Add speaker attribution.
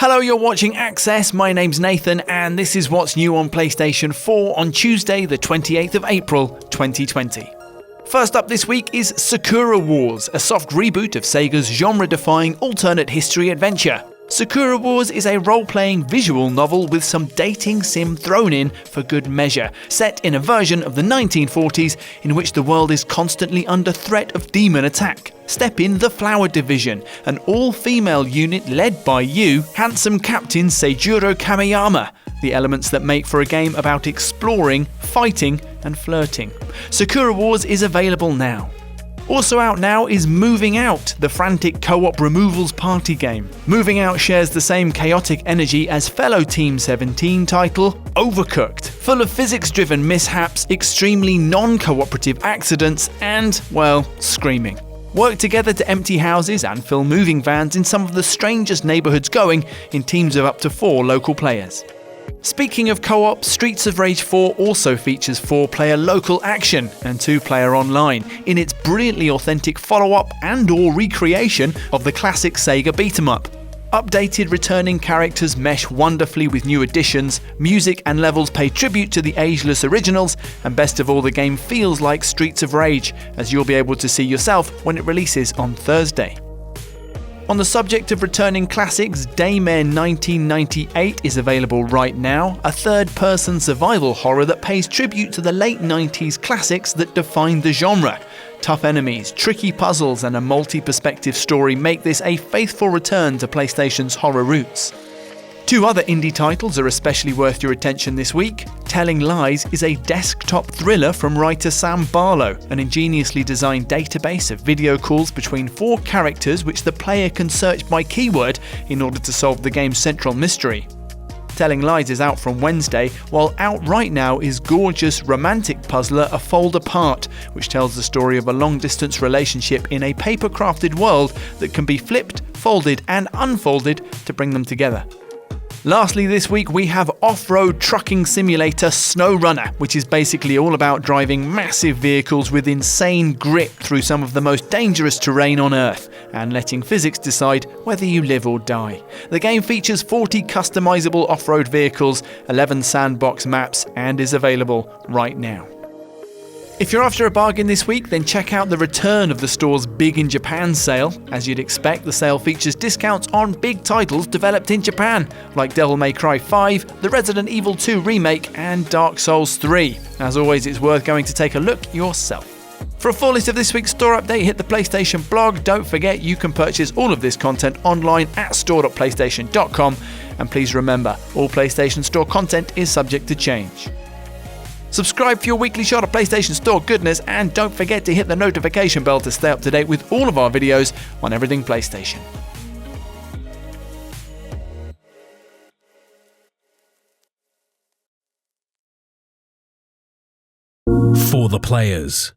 Speaker 1: Hello, you're watching Access. My name's Nathan, and this is what's new on PlayStation 4 on Tuesday, the 28th of April, 2020. First up this week is Sakura Wars, a soft reboot of Sega's genre-defying alternate history adventure. Sakura Wars is a role-playing visual novel with some dating sim thrown in for good measure, set in a version of the 1940s in which the world is constantly under threat of demon attack. Step in the Flower Division, an all-female unit led by you, handsome Captain Seijuro Kameyama, the elements that make for a game about exploring, fighting, and flirting. Sakura Wars is available now. Also out now is Moving Out, the frantic co-op removals party game. Moving Out shares the same chaotic energy as fellow Team 17 title, Overcooked, full of physics-driven mishaps, extremely non-cooperative accidents, and, well, screaming. Work together to empty houses and fill moving vans in some of the strangest neighbourhoods going in teams of up to 4 local players. Speaking of co-op, Streets of Rage 4 also features 4-player local action and 2-player online in its brilliantly authentic follow-up and/or recreation of the classic Sega beat-em-up. Updated returning characters mesh wonderfully with new additions, music and levels pay tribute to the ageless originals, and best of all, the game feels like Streets of Rage, as you'll be able to see yourself when it releases on Thursday. On the subject of returning classics, Daymare 1998 is available right now, a third-person survival horror that pays tribute to the late 90s classics that defined the genre. Tough enemies, tricky puzzles, and a multi-perspective story make this a faithful return to PlayStation's horror roots. 2 other indie titles are especially worth your attention this week. Telling Lies is a desktop thriller from writer Sam Barlow, an ingeniously designed database of video calls between 4 characters which the player can search by keyword in order to solve the game's central mystery. Telling Lies is out from Wednesday, while out right now is gorgeous romantic puzzler A Fold Apart, which tells the story of a long-distance relationship in a paper-crafted world that can be flipped, folded and unfolded to bring them together. Lastly this week we have off-road trucking simulator SnowRunner, which is basically all about driving massive vehicles with insane grip through some of the most dangerous terrain on Earth, and letting physics decide whether you live or die. The game features 40 customizable off-road vehicles, 11 sandbox maps, and is available right now. If you're after a bargain this week, then check out the return of the store's Big in Japan sale. As you'd expect, the sale features discounts on big titles developed in Japan, like Devil May Cry 5, the Resident Evil 2 remake, and Dark Souls 3. As always, it's worth going to take a look yourself. For a full list of this week's store update, hit the PlayStation blog. Don't forget you can purchase all of this content online at store.playstation.com. And please remember, all PlayStation Store content is subject to change. Subscribe for your weekly shot of PlayStation Store goodness, and don't forget to hit the notification bell to stay up to date with all of our videos on everything PlayStation.
Speaker 2: For the players.